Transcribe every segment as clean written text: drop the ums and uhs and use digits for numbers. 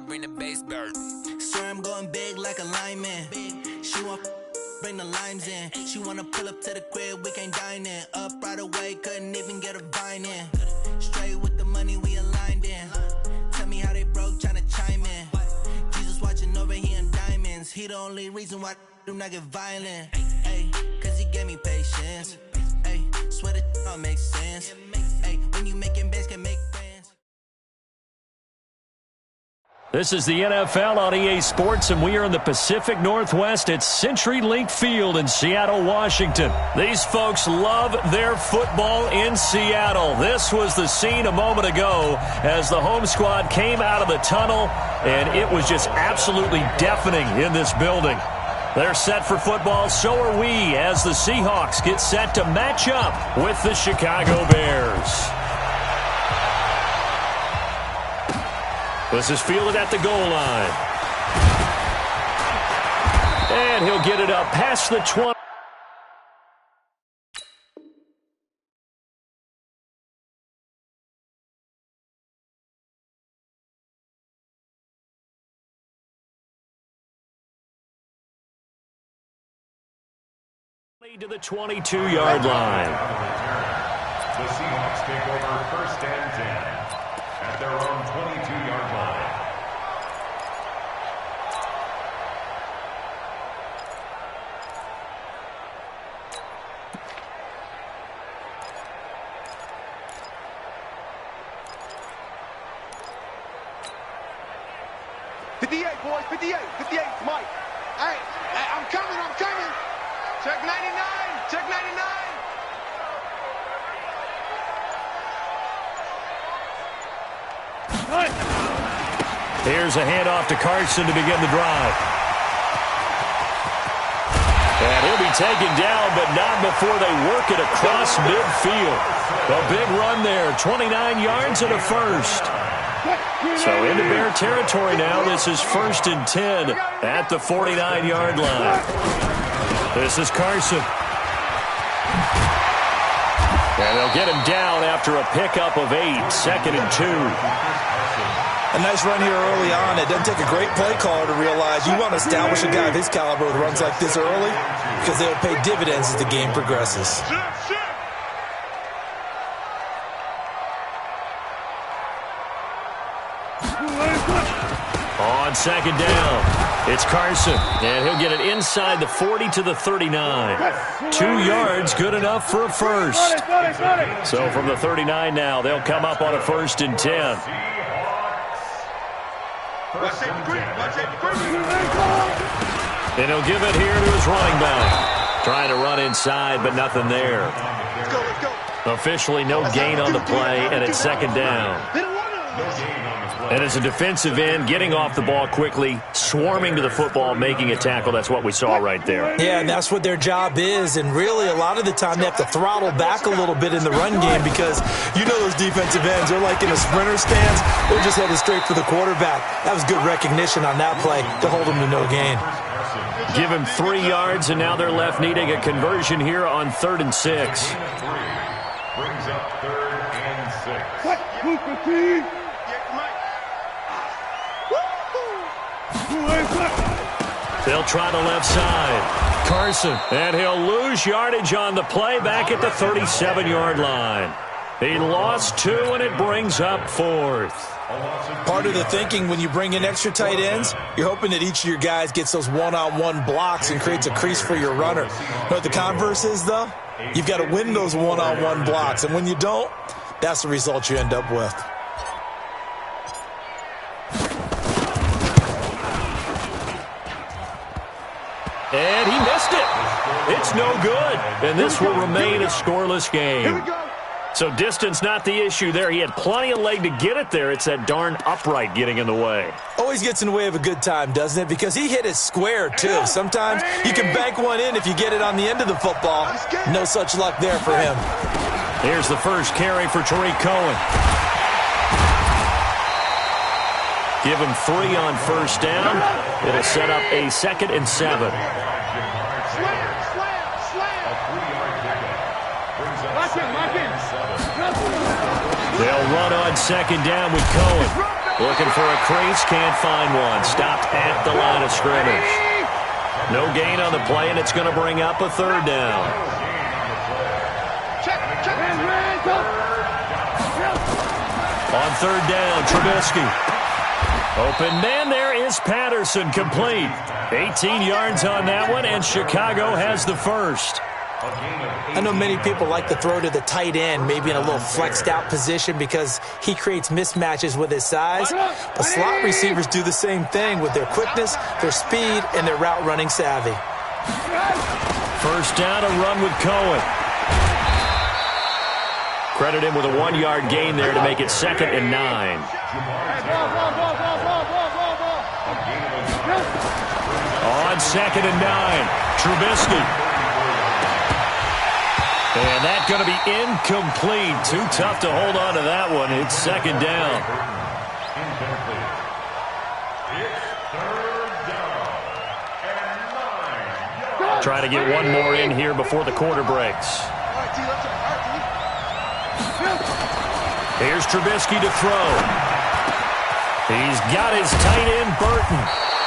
bring the bass bird. Swear I'm going big like a lineman. She want bring the limes in. She wanna pull up to the crib, we can't dine in. Up right away, couldn't even get a vine in. Straight with the money we aligned in. Tell me how they broke, tryna chime in. Jesus watching over here in diamonds. He the only reason why I do not get violent. Ay, cause he gave me patience. Ay, swear that all makes sense. Ay, when you making bands can make friends. This is the NFL on EA Sports, and we are in the Pacific Northwest at CenturyLink Field in Seattle, Washington. These folks love their football in Seattle. This was the scene a moment ago as the home squad came out of the tunnel, and it was just absolutely deafening in this building. They're set for football, so are we, as the Seahawks get set to match up with the Chicago Bears. This is fielded at the goal line. And he'll get it up past the 20. To the 22-yard line. The Seahawks take over first and 10 at their own 22-yard line. Boys, 58, Mike. Hey, I'm coming. Check 99, check 99. Here's a handoff to Carson to begin the drive. And he'll be taken down, but not before they work it across midfield. A big run there, 29 yards and a first. So into Bear territory now. This is 1st and 10 at the 49-yard line. This is Carson. And they'll get him down after a pickup of 8, 2nd and 2. A nice run here early on. It doesn't take a great play caller to realize you want to establish a guy of his caliber with runs like this early because they'll pay dividends as the game progresses. On 2nd down, it's Carson, and he'll get it inside the 40 to the 39. 2 yards, good enough for a first. So from the 39 now, they'll come up on a 1st and 10. And he'll give it here to his running back. Trying to run inside, but nothing there. Officially no gain on the play, and it's 2nd down. And as a defensive end, getting off the ball quickly, swarming to the football, making a tackle, that's what we saw right there. Yeah, and that's what their job is. And really, a lot of the time, they have to throttle back a little bit in the run game because you know those defensive ends, they're like in a sprinter stance. They're just headed straight for the quarterback. That was good recognition on that play to hold them to no gain. Give him 3 yards, and now they're left needing a conversion here on 3rd and 6. Brings up 3rd and 6. They'll try the left side. Carson, and he'll lose yardage on the play back at the 37-yard line. He lost 2, and it brings up 4th. Part of the thinking when you bring in extra tight ends, you're hoping that each of your guys gets those one-on-one blocks and creates a crease for your runner. You know what the converse is, though? You've got to win those one-on-one blocks, and when you don't, that's the result you end up with. And he missed it. It's no good. And this will remain a scoreless game. So distance not the issue there. He had plenty of leg to get it there. It's that darn upright getting in the way. Always gets in the way of a good time, doesn't it? Because he hit it square, too. Sometimes you can bank one in if you get it on the end of the football. No such luck there for him. Here's the first carry for Tariq Cohen. Give him 3 on 1st down. It'll set up a 2nd and 7. They'll run on 2nd down with Cohen. Looking for a crease, can't find one. Stopped at the line of scrimmage. No gain on the play, and it's going to bring up a third down. On third down, Trubisky. Open man, there is Patterson, complete. 18 yards on that one, and Chicago has the first. I know many people like to throw to the tight end, maybe in a little flexed out position because he creates mismatches with his size. But slot receivers do the same thing with their quickness, their speed, and their route running savvy. First down, a run with Cohen. Credit him with a 1-yard gain there to make it 2nd and 9. On 2nd and 9, Trubisky. And that's going to be incomplete. Too tough to hold on to that one. It's 2nd down. Try to get one more in here before the quarter breaks. Here's Trubisky to throw. He's got his tight end, Burton.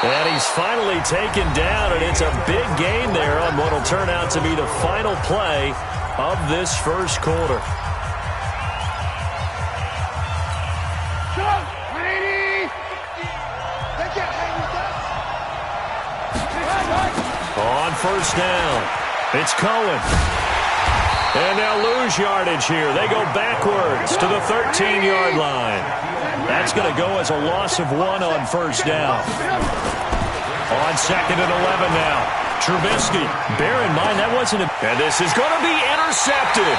And he's finally taken down, and it's a big gain there on what will turn out to be the final play of this first quarter. On first down, it's Cohen. And they'll lose yardage here. They go backwards to the 13-yard line. That's going to go as a loss of 1 on first down. On 2nd and 11 now. Trubisky, bear in mind that wasn't a... And this is going to be intercepted.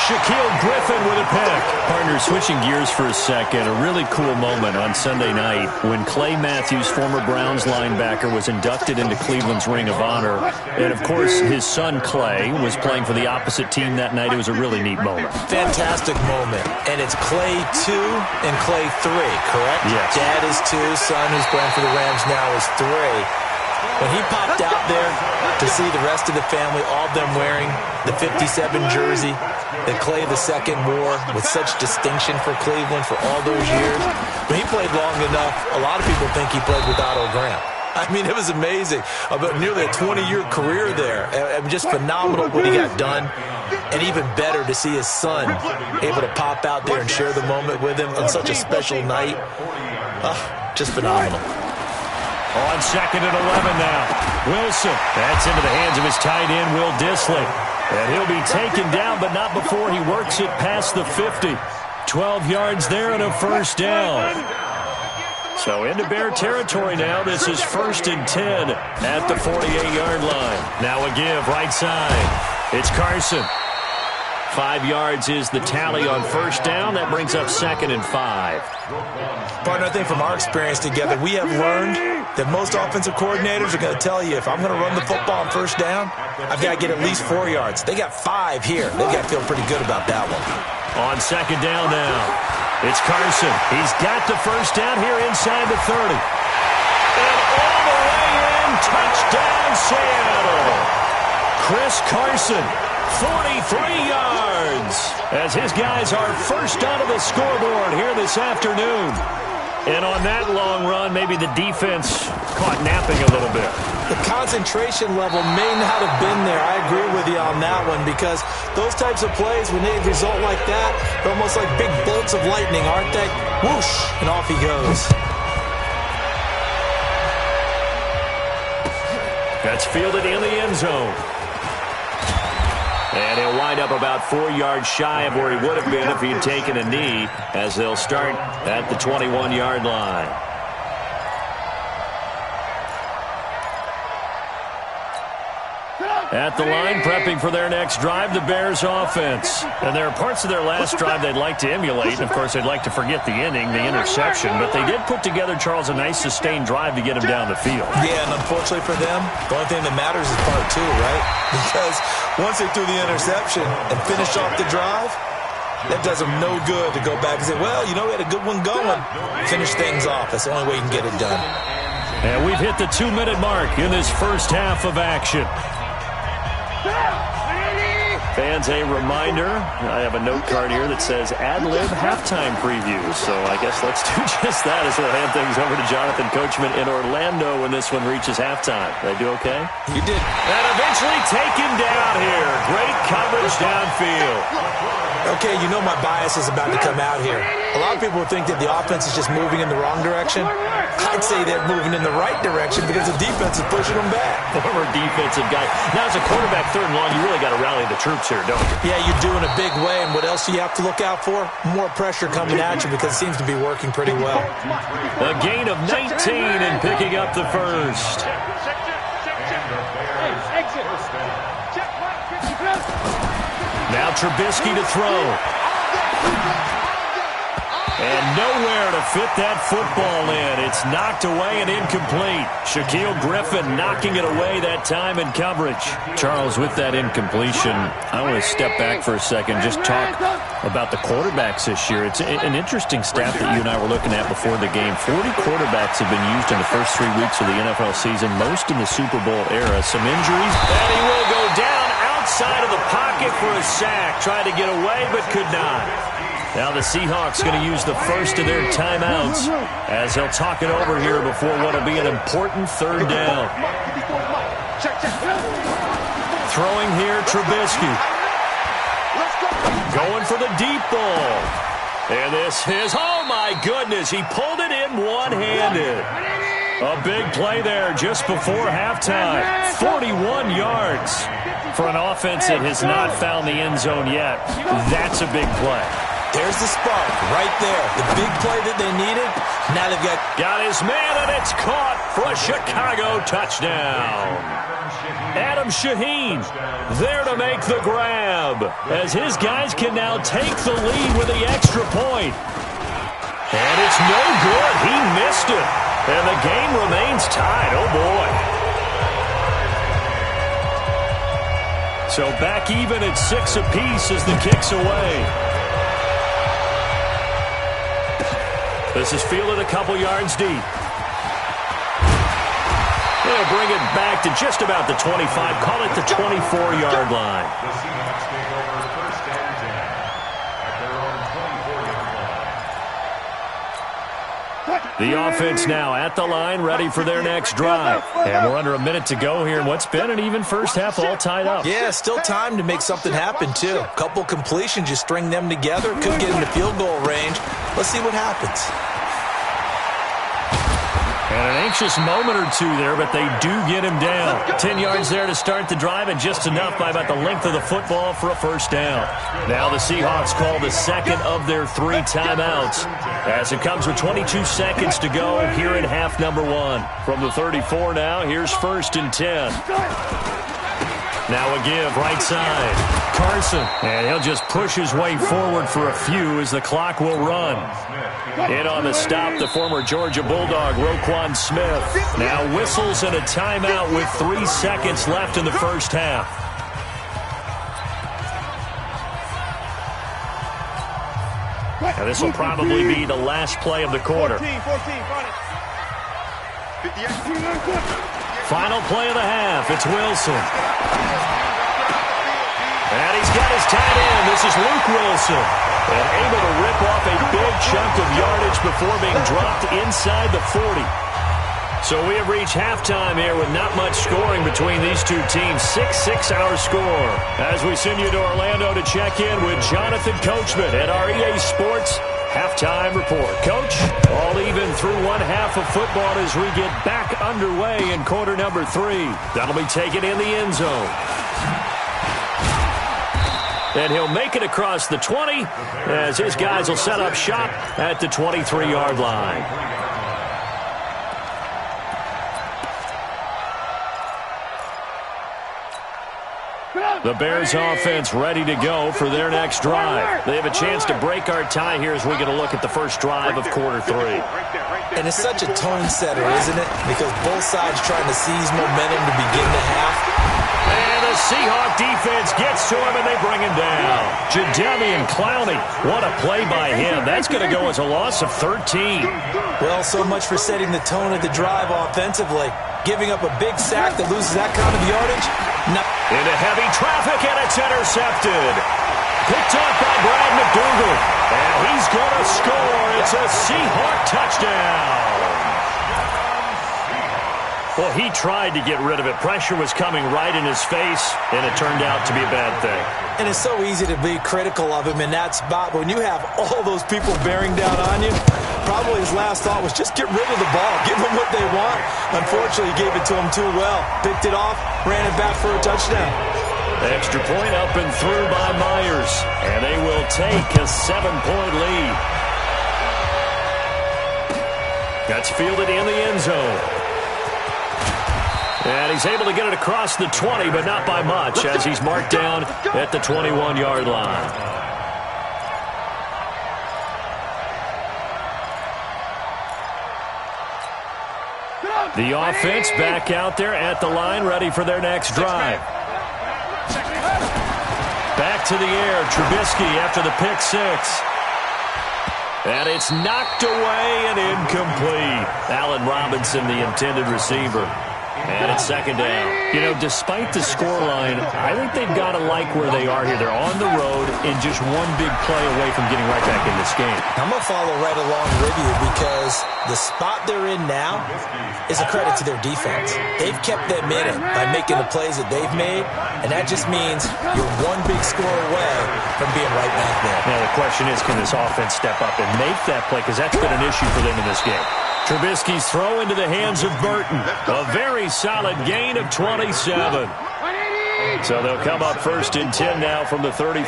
Shaquille Griffin with a pick. Partner, switching gears for a second, a really cool moment on Sunday night when Clay Matthews, former Browns linebacker, was inducted into Cleveland's Ring of Honor. And, of course, his son Clay was playing for the opposite team that night. It was a really neat moment. Fantastic moment. And it's Clay 2 and Clay 3, correct? Yes. Dad is 2, son who's playing for the Rams now is 3. When he popped out there to see the rest of the family, all of them wearing the 57 jersey that Clay II wore with such distinction for Cleveland for all those years. When he played long enough, a lot of people think he played with Otto Graham. I mean, it was amazing. About nearly a 20-year career there. Just phenomenal what he got done. And even better to see his son able to pop out there and share the moment with him on such a special night. Just phenomenal. On 2nd and 11 now. Wilson. That's into the hands of his tight end, Will Dissly. And he'll be taken down, but not before he works it past the 50. 12 yards there and a first down. So into Bear territory now. This is 1st and 10 at the 48-yard line. Now a give right side. It's Carson. 5 yards is the tally on first down. That brings up 2nd and 5. Partner, I think from our experience together, we have learned that most offensive coordinators are going to tell you, if I'm going to run the football on first down, I've got to get at least 4 yards. They got 5 here. They've got to feel pretty good about that one. On 2nd down now, it's Carson. He's got the first down here inside the 30. And all the way in, touchdown Seattle. Chris Carson, 43 yards, as his guys are first onto the scoreboard here this afternoon. And on that long run, maybe the defense caught napping a little bit. The concentration level may not have been there. I agree with you on that one, because those types of plays, when they result like that, they're almost like big bolts of lightning, aren't they? Whoosh, and off he goes. That's fielded in the end zone. And he'll wind up about 4 yards shy of where he would have been if he'd taken a knee, as they'll start at the 21-yard line. At the line, prepping for their next drive, the Bears offense. And there are parts of their last drive they'd like to emulate. And, of course, they'd like to forget the inning, the interception. But they did put together, Charles, a nice sustained drive to get him down the field. Yeah, and unfortunately for them, the only thing that matters is part 2, right? Because once they threw the interception and finished off the drive, that does them no good to go back and say, well, you know, we had a good one going. Finish things off. That's the only way you can get it done. And we've hit the 2-minute mark in this first half of action. Fans, a reminder, I have a note card here that says ad-lib halftime preview. So I guess let's do just that as we'll hand things over to Jonathan Coachman in Orlando when this one reaches halftime. Did I do okay? You did. And eventually taken down here. Great coverage downfield. Okay, you know my bias is about to come out here. A lot of people think that the offense is just moving in the wrong direction. I'd say they're moving in the right direction because the defense is pushing them back. Former defensive guy. Now, as a quarterback, 3rd and long, you really got to rally the troops here, don't you? Yeah, you're doing a big way, and what else do you have to look out for? More pressure coming at you because it seems to be working pretty well. A gain of 19 and picking up the first. Now Trubisky to throw. And nowhere to fit that football in. It's knocked away and incomplete. Shaquille Griffin knocking it away that time in coverage. Charles, with that incompletion, I want to step back for a second, just talk about the quarterbacks this year. It's an interesting stat that you and I were looking at before the game. 40 quarterbacks have been used in the first 3 weeks of the NFL season, most in the Super Bowl era. Some injuries, and he will go down outside of the pocket for a sack. Tried to get away, but could not. Now the Seahawks going to use the first of their timeouts as they'll talk it over here before what will be an important 3rd down. Throwing here, Trubisky. Going for the deep ball. And this is, oh my goodness, he pulled it in one-handed. A big play there just before halftime. 41 yards for an offense that has not found the end zone yet. That's a big play. There's the spark right there. The big play that they needed. Now they've got his man, and it's caught for a Chicago touchdown. Adam Shaheen there to make the grab as his guys can now take the lead with the extra point. And it's no good. He missed it. And the game remains tied. Oh, boy. So back even at 6 apiece as the kick's away. This is fielded a couple yards deep. They'll bring it back to just about the 25. Call it the 24-yard line. The Seahawks take over 1st and 10 at their own 24-yard line. The offense now at the line, ready for their next drive. And we're under a minute to go here in what's been an even first half, all tied up. Yeah, still time to make something happen, too. A couple completions, just string them together. Could get into field goal range. Let's see what happens. And an anxious moment or two there, but they do get him down. 10 yards there to start the drive, and just enough by about the length of the football for a 1st down. Now the Seahawks call the second of their 3 timeouts as it comes with 22 seconds to go here in half number 1. From the 34 now, here's 1st and 10. Now a give right side. Carson, and he'll just push his way forward for a few as the clock will run. In on the stop, the former Georgia Bulldog, Roquan Smith. Now whistles and a timeout with 3 seconds left in the first half. Now this will probably be the last play of the quarter. Final play of the half. It's Wilson. And he's got his tight end. This is Luke Wilson. And able to rip off a big chunk of yardage before being dropped inside the 40. So we have reached halftime here with not much scoring between these two teams. 6-6 our score. As we send you to Orlando to check in with Jonathan Coachman at our EA Sports Halftime Report. Coach, all even through one half of football as we get back underway in quarter number 3. That'll be taken in the end zone. And he'll make it across the 20 as his guys will set up shop at the 23-yard line. The Bears offense ready to go for their next drive. They have a chance to break our tie here as we get a look at the first drive of quarter 3. And it's such a tone setter, isn't it? Because both sides trying to seize momentum to begin the half. And The Seahawk defense gets to him, and they bring him down. Jadeveon Clowney, what a play by him. That's going to go as a loss of 13. Well, so much for setting the tone of the drive offensively. Giving up a big sack that loses that kind of yardage. No. Into heavy traffic, and it's intercepted. Picked up by Brad McDougal. And he's going to score. It's a Seahawk touchdown. Well, he tried to get rid of it. Pressure was coming right in his face, and it turned out to be a bad thing. And it's so easy to be critical of him in that spot. But when you have all those people bearing down on you, probably his last thought was just get rid of the ball. Give them what they want. Unfortunately, he gave it to them too well. Picked it off, ran it back for a touchdown. Extra point up and through by Myers. And they will take a 7-point lead. That's fielded in the end zone. And he's able to get it across the 20, but not by much, as he's marked down at the 21-yard line. The offense back out there at the line, ready for their next drive. Back to the air, Trubisky after the pick six. And it's knocked away and incomplete. Allen Robinson, the intended receiver. And it's second down. You know, despite the scoreline, I think they've got to like where they are here. They're on the road and just one big play away from getting right back in this game. I'm going to follow right along with you because the spot they're in now is a credit to their defense. They've kept them in it by making the plays that they've made, and that just means you're one big score away from being right back there. Now, the question is, can this offense step up and make that play? Because that's been an issue for them in this game. Trubisky's throw into the hands of Burton. A very solid gain of 27. So they'll come up first and 10 now from the 33.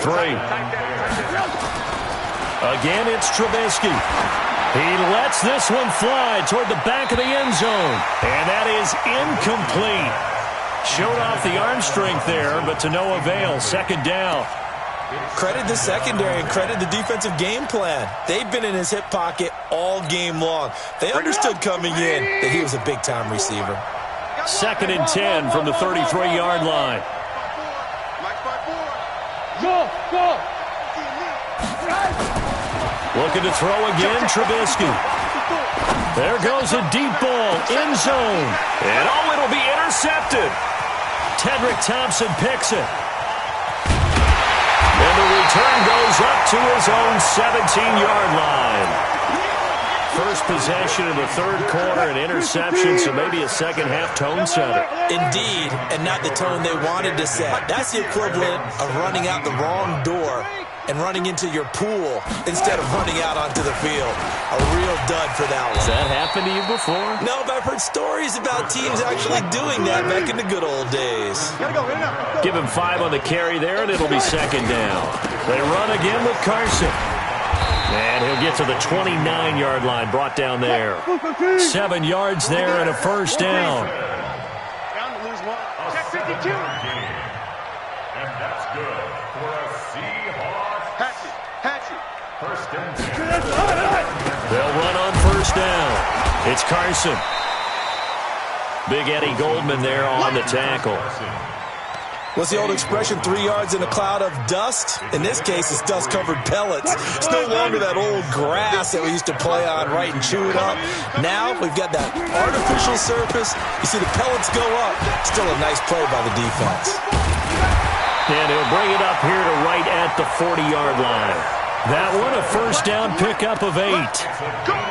Again, it's Trubisky. He lets this one fly toward the back of the end zone. And that is incomplete. Showed off the arm strength there, but to no avail. Second down. Credit the secondary and credit the defensive game plan. They've been in his hip pocket all game long. They understood coming in that he was a big-time receiver. Second and 10 from the 33-yard line. Looking to throw again, Trubisky. There goes a deep ball, end zone. And it'll be intercepted. Tedrick Thompson picks it. And the return goes up to his own 17-yard line. First possession in the third quarter, an interception, so maybe a second-half tone setter. Indeed, and not the tone they wanted to set. That's the equivalent of running out the wrong door and running into your pool instead of running out onto the field. A real dud for that one. Has that happened to you before? No, but I've heard stories about teams actually doing that back in the good old days. Give him 5 on the carry there, and it'll be second down. They run again with Carson. And he'll get to the 29-yard line, brought down there. 7 yards there and a first down. Down to lose one. Check 52. And that's good for a Seahawks. Hatchet. First and 10. They'll run on first down. It's Carson. Big Eddie Goldman there on the tackle. What's the old expression, 3 yards in a cloud of dust? In this case, it's dust-covered pellets. It's no longer that old grass that we used to play on, right, and chew it up. Now we've got that artificial surface. You see the pellets go up. Still a nice play by the defense. And he'll bring it up here to right at the 40-yard line. That one, a first down pickup of 8.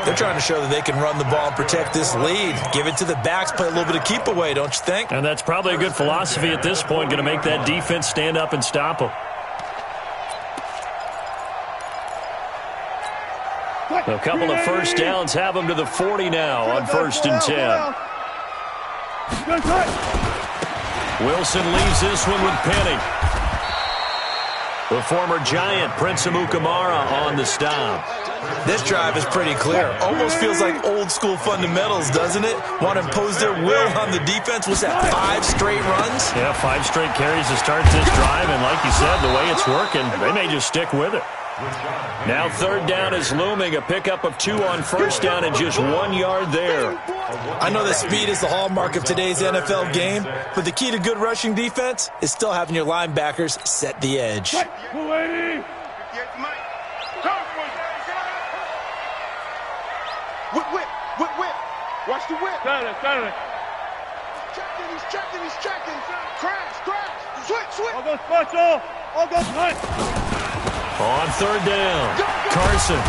They're trying to show that they can run the ball and protect this lead. Give it to the backs, play a little bit of keep away, don't you think? And that's probably a good philosophy at this point, going to make that defense stand up and stop them. A couple of first downs have them to the 40 now on first and 10. Wilson leaves this one with Penny. The former Giant, Prince Amukamara, on the stop. This drive is pretty clear. Almost feels like old-school fundamentals, doesn't it? Want to impose their will on the defense. What's that, 5 straight runs? Yeah, 5 straight carries to start this drive, and like you said, the way it's working, they may just stick with it. Now third down is looming, a pickup of 2 on first down and just 1 yard there. I know that speed is the hallmark of today's NFL game, but the key to good rushing defense is still having your linebackers set the edge. Whip. Watch the whip. He's checking. Crash. Switch. All goes special. All goes hunt. On third down, Carson.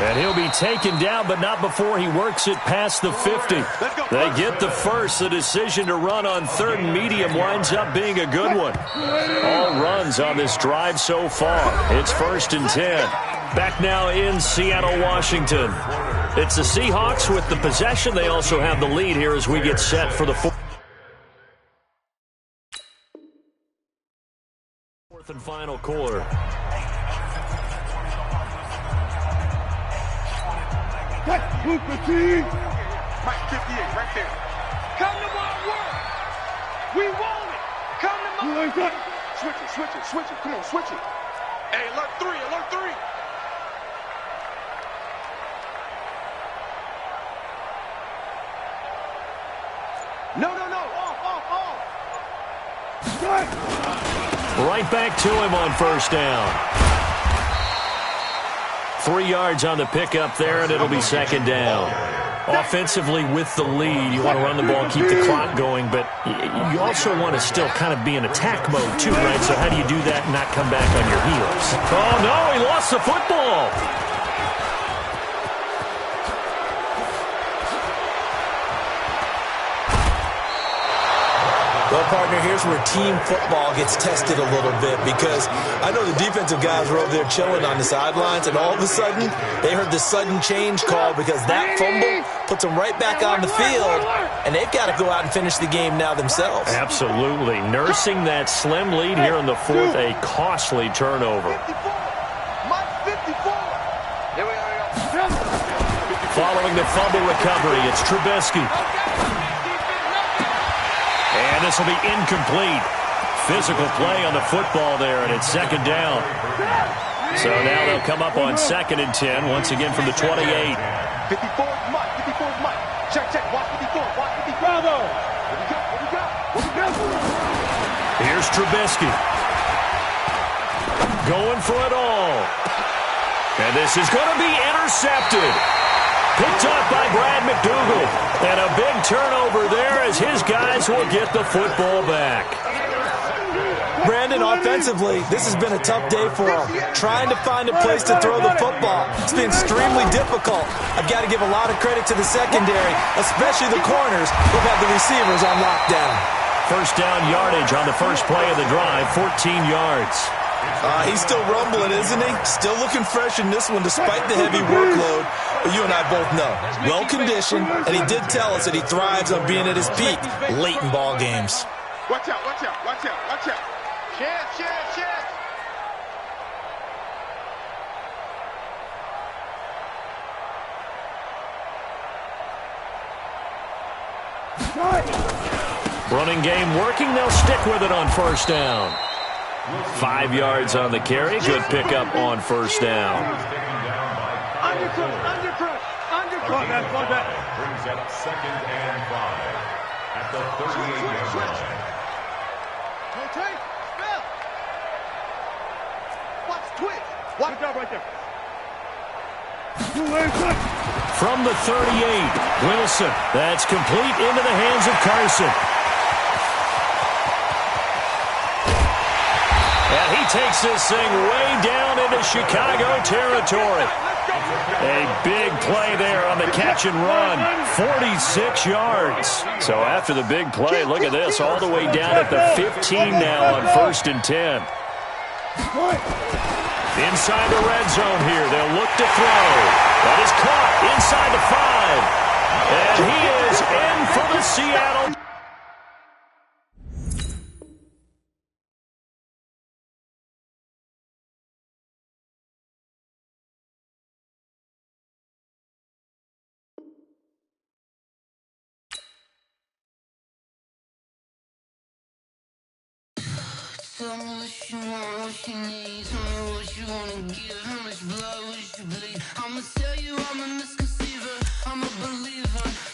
And he'll be taken down, but not before he works it past the 50. They get the first. The decision to run on third and medium winds up being a good one. All runs on this drive so far. It's 1st and 10. Back now in Seattle, Washington. It's the Seahawks with the possession. They also have the lead here as we get set for the fourth and final quarter. Mike 58 right there. Come to my work. We want it. Come to my work. Switch it. Come on, switch it. Hey, alert 3. No. Off. Right back to him on first down. 3 yards on the pickup there, and it'll be second down. Offensively with the lead, you want to run the ball, keep the clock going, but you also want to still kind of be in attack mode too, right? So how do you do that and not come back on your heels? Oh, no, he lost the football. Well, partner, here's where team football gets tested a little bit because I know the defensive guys were over there chilling on the sidelines, and all of a sudden, they heard the sudden change call because that fumble puts them right back on the field, and they've got to go out and finish the game now themselves. Absolutely. Nursing that slim lead here in the fourth, a costly turnover. Following the fumble recovery, it's Trubisky. And this will be incomplete. Physical play on the football there, and it's second down. So now they'll come up on 2nd and 10, once again from the 28. 54 Mike. Check. Watch 54. Bravo. What we got? Here's Trubisky. Going for it all. And this is going to be intercepted. Picked up by Brad McDougal. And a big turnover there as his guys will get the football back. Brandon, offensively, this has been a tough day for him. Trying to find a place to throw the football. It's been extremely difficult. I've got to give a lot of credit to the secondary, especially the corners who've had the receivers on lockdown. First down yardage on the first play of the drive, 14 yards. He's still rumbling, isn't he? Still looking fresh in this one despite the heavy workload. But you and I both know, well-conditioned, and he did tell us that he thrives on being at his peak late in ball games. Watch out. Chance. Running game working. They'll stick with it on first down. 5 yards on the carry. Good pickup on first down. Undercut. Brings up 2nd and 5 at the 38-yard line. Watch twitch. Watch out right there. From the 38, Wilson. That's complete into the hands of Carson. And he takes this thing way down into Chicago territory. A big play there on the catch and run. 46 yards. So after the big play, look at this. All the way down at the 15 now on 1st and 10. Inside the red zone here. They'll look to throw. That is caught inside the 5. And he is in for the Seattle. Tell me what you want, what you need. Tell me what you wanna give. How much blood would you bleed? I'ma tell you I'm a misconceiver. I'm a believer.